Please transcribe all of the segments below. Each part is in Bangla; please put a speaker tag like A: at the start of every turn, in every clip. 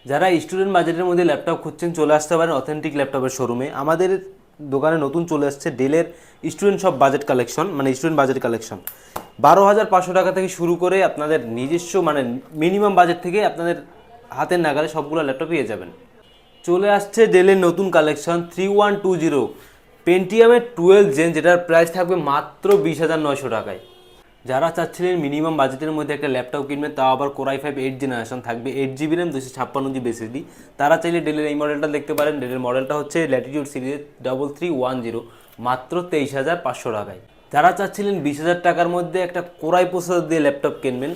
A: যারা স্টুডেন্ট বাজেটের মধ্যে ল্যাপটপ খুঁজছেন চলে আসতে পারেন অথেন্টিক ল্যাপটপের শোরুমে। আমাদের দোকানে নতুন চলে আসছে ডেলের স্টুডেন্ট সব বাজেট কালেকশন, মানে স্টুডেন্ট বাজেট কালেকশন 12,500 টাকা থেকে শুরু করে আপনাদের নিজস্ব মানে মিনিমাম বাজেট থেকে আপনাদের হাতের নাগালে সবগুলো ল্যাপটপ পেয়ে যাবেন। চলে আসছে ডেলের নতুন কালেকশন 3120 পেন্টিয়ামের 12 জেন, যেটার প্রাইস থাকবে মাত্র 20,900 টাকায়। যারা চাচ্ছিলেন মিনিমাম বাজেটের মধ্যে একটা ল্যাপটপ কিনবেন, তাও আবার কোরাই 5 8 জেনারেশন, থাকবে 8 GB র্যাম 256 GB SSD, তারা চাইলে ডেলের এই মডেলটা দেখতে পারেন। ডেলের মডেলটা হচ্ছে ল্যাটিটিউড সিরিজের 3310, মাত্র 23,500 টাকায়। যারা চাচ্ছিলেন 20,000 টাকার মধ্যে একটা কোরাই প্রসেসর দিয়ে ল্যাপটপ কিনবেন,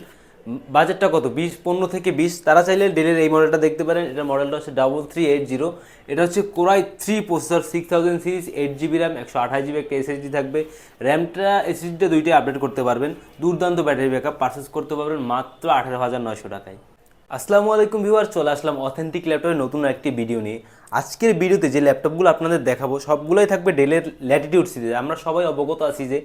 A: বাজেটটা কত 15 থেকে 20, তারা চাইলে ডেলের এই মডেলটা দেখতে পারেন। এটার মডেলটা হচ্ছে 3380, এটা হচ্ছে core i 3 processor 6000 series, 8 GB RAM 128 GB একটা এসএসডি থাকবে। র্যামটা এসএসডিটা দুইটাই আপডেট করতে পারবেন, দুর্দান্ত ব্যাটারি ব্যাকআপ, পারচেস করতে পারবেন মাত্র 18,900 টাকায়। আসসালামু আলাইকুম ভিউয়ার, চলে আসলাম অথেন্টিক ল্যাপটপের নতুন একটি ভিডিও নিয়ে। আজকের ভিডিওতে যে ল্যাপটপগুলো আপনাদের দেখাবো সবগুলোই থাকবে ডেলের ল্যাটিটিউড সিরিজ। আমরা সবাই অবগত আছি যে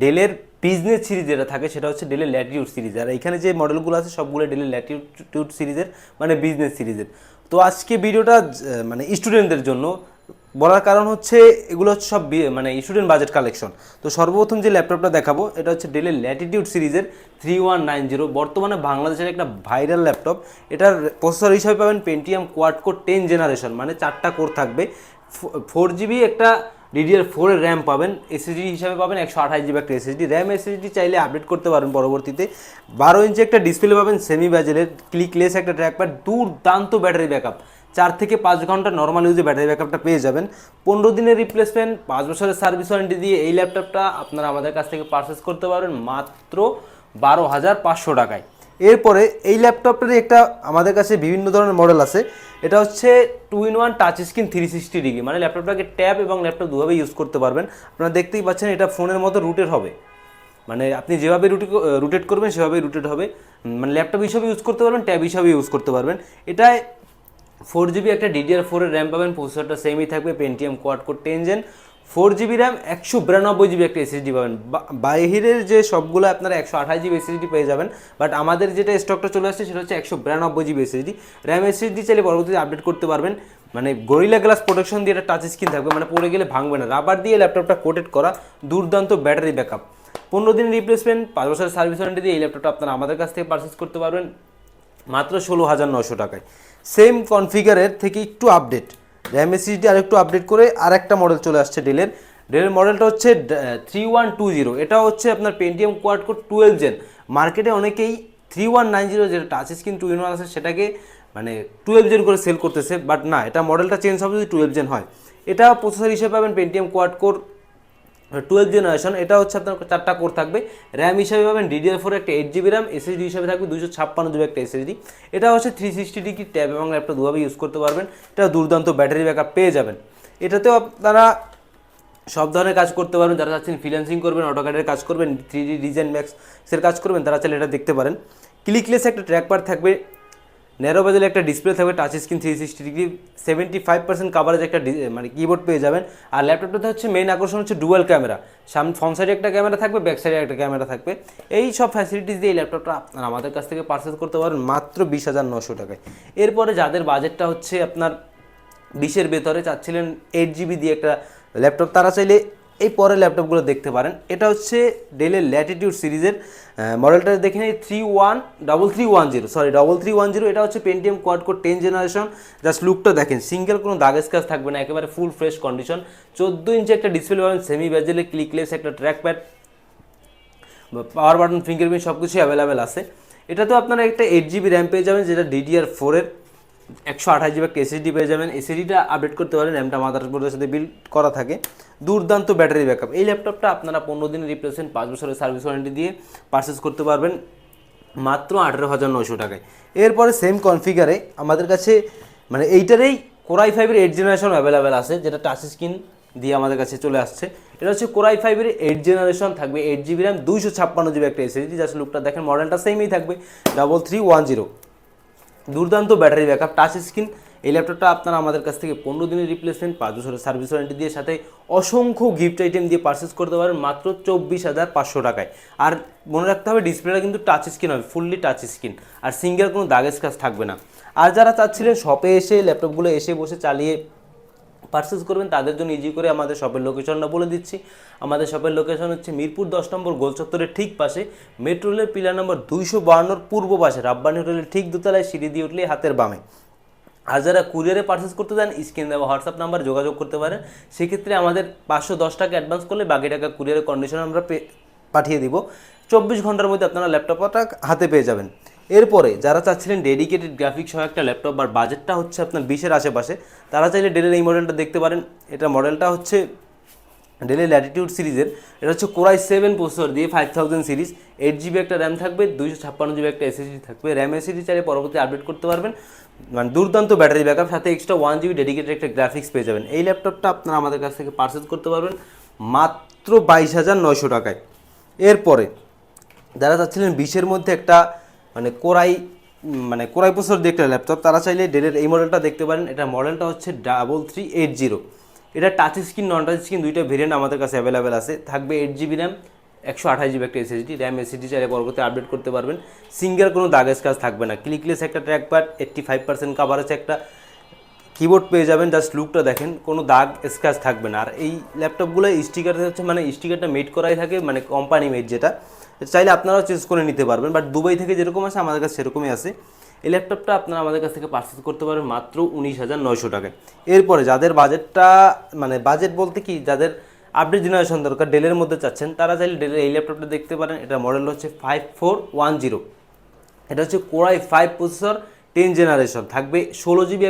A: ডেলের বিজনেস সিরিজ যেটা থাকে সেটা হচ্ছে ডেলের ল্যাটিটিউড সিরিজ, আর এখানে যে মডেলগুলো আছে সবগুলো ডেলের ল্যাটিটিউড সিরিজের, মানে বিজনেস সিরিজের। তো আজকে ভিডিওটা মানে স্টুডেন্টদের জন্য বলার কারণ হচ্ছে এগুলো হচ্ছে সব মানে স্টুডেন্ট বাজেট কালেকশন। তো সর্বপ্রথম যে ল্যাপটপটা দেখাবো এটা হচ্ছে ডেলের ল্যাটিটিউড সিরিজের 3190, বর্তমানে বাংলাদেশের একটা ভাইরাল ল্যাপটপ। এটার প্রসেসর হিসাবে পাবেন পেন্টিয়াম কোয়াড কোর 10 জেনারেশন, মানে 4টা কোর থাকবে, 4 GB একটা DDR4 এর র্যাম পাবেন, এসএসডি হিসাবে পাবেন 128 GB একটা এসএসডি। র্যাম এসএসডি চাইলে আপডেট করতে পারেন পরবর্তীতে। 12 ইঞ্চি একটা ডিসপ্লে পাবেন, সেমি ব্যাজেলের, ক্লিকলেস একটা ট্র্যাকপ্যাড, দুর্দান্ত ব্যাটারি ব্যাকআপ, 4 থেকে 5 ঘন্টা নর্মাল ইউজে ব্যাটারি ব্যাকআপটা পেয়ে যাবেন। 15 দিনের রিপ্লেসমেন্ট, 5 বছরের সার্ভিস ওয়ারেন্টি দিয়ে এই ল্যাপটপটা আপনারা আমাদের কাছ থেকে পারচেস করতে পারবেন মাত্র 12,500 টাকায়। এরপরে এই ল্যাপটপটারই একটা আমাদের কাছে বিভিন্ন ধরনের মডেল আছে। এটা হচ্ছে 2-in-1 টাচ স্ক্রিন 360 ডিগ্রি, মানে ল্যাপটপটাকে ট্যাব এবং ল্যাপটপ দুভাবে ইউজ করতে পারবেন। আপনারা দেখতেই পাচ্ছেন এটা ফোনের মতো রুটেড হবে, মানে আপনি যেভাবে রুটেট করবেন সেভাবেই রুটেড হবে, মানে ল্যাপটপ হিসাবে ইউজ করতে পারবেন, ট্যাব হিসাবে ইউজ করতে পারবেন। এটায় 4 GB একটা DDR4 এর র্যাম পাবেন, প্রসেসরটা সেমই থাকবে Pentium quad core 10 gen, 4 GB RAM 192 GB একটা এসএসডি পাবেন। বাইরের যে সবগুলো আপনারা 128 GB এসএসডি পেয়ে যাবেন, বাট আমাদের যেটা স্টকটা চলে আসছে সেটা হচ্ছে 192 GB এসএসডি। র্যাম এসএসডি চাইলে পরবর্তীতে আপডেট করতে পারবেন। মানে গরিলা গ্লাস প্রোটেকশন দিয়ে একটা টাচ স্ক্রিন থাকবে, মানে পড়ে গেলে ভাঙবে না, রাবার দিয়ে ল্যাপটপটা কোটেড করা, দুর্দান্ত ব্যাটারি ব্যাকআপ, 15 দিন রিপ্লেসমেন্ট, 5 বছরের সার্ভিস ওয়ারেন্টি দিয়ে এই ল্যাপটপটা আপনারা আমাদের কাছ থেকে পারচেস করতে পারবেন মাত্র 16,900 টাকায়। সেম কনফিগারের থেকে একটু আপডেট, র্যাম এসএসডি আর একটু আপডেট করে আর একটা মডেল চলে আসছে ডেলের। ডেলের মডেলটা হচ্ছে 3120, এটা হচ্ছে আপনার পেন্টিয়াম কোয়াড কোর 12 জেন। মার্কেটে অনেকেই 3190 যেটা টাচ স্ক্রিন 2-in-1 আছে সেটাকে মানে 12 জেন করে সেল করতেছে, বাট না, এটা মডেলটা চেঞ্জ হবে যদি 12 জেন হয়। এটা প্রসেসর হিসেবে পাবেন পেন্টিয়াম কোয়াড কোর 12 জেনারেশন, এটা হচ্ছে আপনার 4টা কোর থাকবে। র্যাম হিসাবে পাবেন DDR4 একটা 8 GB র্যাম, এসএসডি হিসাবে থাকবে 256 GB একটা এসএসডি। এটা হচ্ছে 360 ডিগ্রি ট্যাব এবং ল্যাপটপ দুভাবে ইউজ করতে পারবেন। এটা দুর্দান্ত ব্যাটারি ব্যাকআপ পেয়ে যাবেন। এটাতেও আপনারা সব ধরনের কাজ করতে পারবেন। যারা চাচ্ছেন ফ্রিল্যান্সিং করবেন, অটোক্যাডের কাজ করবেন, 3D ডিজাইন ম্যাক্সের কাজ করবেন, তারা চাইলে এটা দেখতে পারেন। ক্লিকলেস একটা ট্র্যাকপ্যাড থাকবে, ন্যারো বেজেল একটা ডিসপ্লে থাকবে, টাচ স্ক্রিন 360 ডিগ্রি, 75% কাভারেজ একটা মানে কিবোর্ড পেয়ে যাবেন। আর ল্যাপটপটাতে হচ্ছে মেইন আকর্ষণ হচ্ছে ডুয়াল ক্যামেরা, ফ্রন্ট সাইডে একটা ক্যামেরা থাকবে, ব্যাক সাইডে একটা ক্যামেরা থাকবে। এই সব ফ্যাসিলিটিস দিয়ে এই ল্যাপটপটা আপনারা আমাদের কাছ থেকে পারচেস করতে পারেন মাত্র 20,900 টাকায়। এরপরে যাদের বাজেটটা হচ্ছে আপনার 20-এর ভেতরে, চাচ্ছিলেন 8 GB দিয়ে একটা ল্যাপটপ, তারা চাইলে এই পরের ল্যাপটপগুলো দেখতে পারেন। এটা হচ্ছে ডেলের ল্যাটিটিউড সিরিজের মডেলটা দেখে নিই, 3310, এটা হচ্ছে Pentium quad core 10 generation. Just লুকটা দেখেন, সিঙ্গেল কোনো দাগ স্ক্র্যাচ থাকবে না, একেবারে ফুল ফ্রেশ কন্ডিশন। 14 ইঞ্চি একটা ডিসপ্লে পাবেন, সেমি ব্যাজেলে, ক্লিকলেস একটা ট্র্যাকপ্যাড, পাওয়ার বাটন, ফিঙ্গারপ্রিন্ট সব কিছু অ্যাভেলেবেল আছে। এটাতেও আপনারা একটা 8 GB র্যাম পেয়ে যাবেন, যেটা DDR4 এর 128 GB একটা এসএসডি পেয়ে যাবেন। এসএসডিটা আপডেট করতে পারেন, র্যামটা মাদারবোর্ডের সাথে বিল্ড করা থাকে, দুর্দান্ত ব্যাটারি ব্যাকআপ। এই ল্যাপটপটা আপনারা 15 দিনের রিপ্লেসমেন্ট, 5 বছরের সার্ভিস ওয়ারেন্টি দিয়ে পারচেস করতে পারবেন মাত্র 18,900 টাকায়। এরপরে সেম কনফিগারে আমাদের কাছে মানে এইটারেই কোরাই 5-এর 8 জেনারেশন অ্যাভেলেবেল আছে, যেটা টাচ স্ক্রিন দিয়ে আমাদের কাছে চলে আসছে। এটা হচ্ছে কোরাই 5-এর 8 জেনারেশন, থাকবে 8 GB র্যাম, 256 GB একটা এসএসডি। জাস্ট লুকটা দেখেন, মডেলটা সেমই থাকবে 3310, দুর্দান্ত ব্যাটারি ব্যাকআপ, টাচ স্ক্রিন। এই ল্যাপটপটা আপনারা আমাদের কাছ থেকে 15 দিনের রিপ্লেসমেন্ট, 5 বছরের সার্ভিস ওয়ারেন্টি দিয়ে সাথে অসংখ্য গিফট আইটেম দিয়ে পারচেস করতে পারেন মাত্র 24,500 টাকায়। আর মনে রাখতে হবে ডিসপ্লেটা কিন্তু টাচ স্ক্রিন হবে, ফুললি টাচ স্ক্রিন, আর সিঙ্গেল কোনো দাগ স্ক্র্যাচ থাকবে না। আর যারা চাচ্ছিলেন শপে এসে ল্যাপটপগুলো এসে বসে চালিয়ে পারচেস করবেন, তাদের জন্য ইজি করে আমাদের শপের লোকেশনটা বলে দিচ্ছি। আমাদের শপের লোকেশন হচ্ছে মিরপুর 10 নম্বর গোল চত্বরের ঠিক পাশে, মেট্রো রেলের পিলার নম্বর 252 পূর্ব পাশে, রাব্বানি হোটেলের ঠিক দোতলায়, সিঁড়ি দিয়ে উঠলে হাতের বামে। আর যারা কুরিয়ারে পারচেস করতে চান, স্ক্রিনে দেওয়া হোয়াটসঅ্যাপ নাম্বার যোগাযোগ করতে পারেন। সেক্ষেত্রে আমাদের 510 টাকা অ্যাডভান্স করলে বাকি টাকা কুরিয়ারের কন্ডিশনে আমরা পাঠিয়ে দিব। 24 ঘন্টার মধ্যে আপনারা ল্যাপটপটা হাতে পেয়ে যাবেন। এরপরে যারা চাচ্ছিলেন ডেডিকেটেড গ্রাফিক্স সহ একটা ল্যাপটপ, বা বাজেটটা হচ্ছে আপনার 20-এর আশেপাশে, তারা চাইলে ডেলের এই মডেলটা দেখতে পারেন। এটা মডেলটা হচ্ছে ডেলের ল্যাটিটিউড সিরিজের। এটা হচ্ছে কোরাই 7 প্রসেসর দিয়ে 5000 সিরিজ, 8GB একটা র্যাম থাকবে, 256GB একটা এসএসডি থাকবে। র্যাম এসএসডি চাইলে পরবর্তী আপডেট করতে পারবেন। মানে দুর্দান্ত ব্যাটারি ব্যাকআপ, সাথে এক্সট্রা 1GB ডেডিকেটেড একটা গ্রাফিক্স পেয়ে যাবেন। এই ল্যাপটপটা আপনারা আমাদের কাছ থেকে পারচেজ করতে পারবেন মাত্র 22,900 টাকায়। এরপরে যারা চাচ্ছিলেন 20-এর মধ্যে একটা কোরাই প্রসেসর দিয়ে একটা ল্যাপটপ, তারা চাইলে ডেলের এই মডেলটা দেখতে পারেন। এটা মডেলটা হচ্ছে 3380। এটা টাচ স্ক্রিন নন টাচ স্ক্রিন দুইটা ভেরিয়েন্ট আমাদের কাছে অ্যাভেলেবেল আছে। থাকবে 8GB র্যাম, 128GB একটা এসএসডি। র্যাম এসএসডি চাইলে পরবর্তী আপডেট করতে পারবেন। সিঙ্গেল কোনো দাগ স্ক্র্যাচ থাকবে না, ক্লিকলেস একটা ট্র্যাকপ্যাড, 85% কাভারেজ একটা কিবোর্ড পেয়ে যাবেন। জাস্ট লুকটা দেখেন, কোনো দাগ স্ক্র্যাচ থাকবে না। আর এই ল্যাপটপগুলো স্টিকার হচ্ছে স্টিকারটা মেড করাই থাকে, কোম্পানি মেড, যেটা চাইলে আপনারাও চেঞ্জ করে নিতে পারবেন। বাট দুবাই থেকে যেরকম আছে আমাদের কাছে সেরকমই আছে। এই ল্যাপটপটা আপনারা আমাদের কাছ থেকে পারচেস করতে পারবেন মাত্র 19,900 টাকায়। এরপরে যাদের বাজেটটা বাজেট বলতে কি, যাদের আপডেট জেনারেশন দরকার, ডেলের মধ্যে চাচ্ছেন, তারা চাইলে ডেলের এই ল্যাপটপটা দেখতে পারেন। এটা মডেল হচ্ছে 5410। এটা হচ্ছে কোরাই 5 প্রসেসর, 10 জেনারেশন। থাকবে 16GB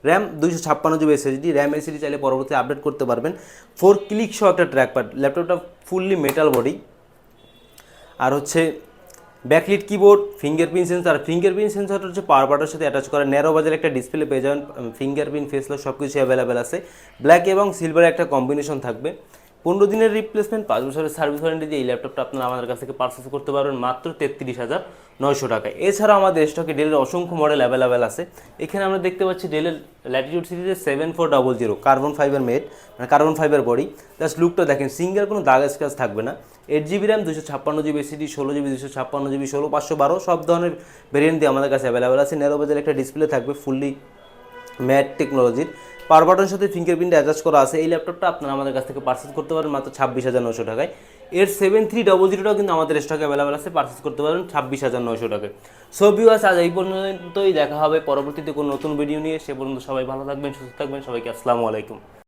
A: RAM, 256GB SSD. RAM SSD চাইলে পরবর্তী আপডেট করতে পারবেন। 4 ক্লিক সহ একটা ট্র্যাকপ্যাড। ল্যাপটপটা ফুললি মেটাল বডি, আর হচ্ছে backlit keyboard, fingerprint sensor. Fingerprint সেন্সরটা হচ্ছে পাওয়ার বাটনের সাথে অ্যাটাচ করা, ন্যারো বাজার একটা ডিসপ্লে পেয়ে যাবেন। ফিঙ্গারপ্রিন্ট, ফেস লক সব কিছু অ্যাভেলেবেল আছে। ব্ল্যাক এবং সিলভারের একটা কম্বিনেশন থাকবে। 15 দিনের রিপ্লেসমেন্ট, 5 বছরের সার্ভিস ওয়ারেন্টি দিয়ে এই ল্যাপটপটা আপনারা আমাদের কাছ থেকে পারচেস করতে পারবেন মাত্র 33,900 টাকায়। এছাড়াও আমাদের স্টকে ডেলের অসংখ্য মডেল অ্যাভেলেবেল আছে। এখানে আমরা দেখতে পাচ্ছি ডেলের ল্যাটিটিউড সিরিজের 7400 carbon fibre made, carbon fibre body. Just লুকটা দেখেন, সিঙ্গেল কোনো দাগ স্ক্র্যাচ থাকবে না। 8GB RAM, 256GB SSD, 16GB, 256GB, 16512 সব ধরনের ভেরিয়েন্ট দিয়ে আমাদের কাছে অ্যাভেলেবেল আছে। ন্যারো বাজার একটা ডিসপ্লে থাকবে, ফুললি ম্যাট টেকনোলজির। পাওয়ার বাটনের সাথে ফিঙ্গারপ্রিন্ট অ্যাটাচ করা আছে। এই ল্যাপটপটা আপনারা আমাদের কাছ থেকে পারচেস করতে পারেন মাত্র 26,900 টাকায়। এর 7300টাও কিন্তু আমাদের স্টকে অ্যাভেলেবেল আছে, পারচেস করতে পারেন 26,900 টাকায়। সো ভিউয়ার্স, আজ এই পর্যন্তই। দেখা হবে পরবর্তীতে কোনো নতুন ভিডিও নিয়ে। সে পর্যন্ত সবাই ভালো থাকবেন, সুস্থ থাকবেন। সবাইকে আসসালামু আলাইকুম।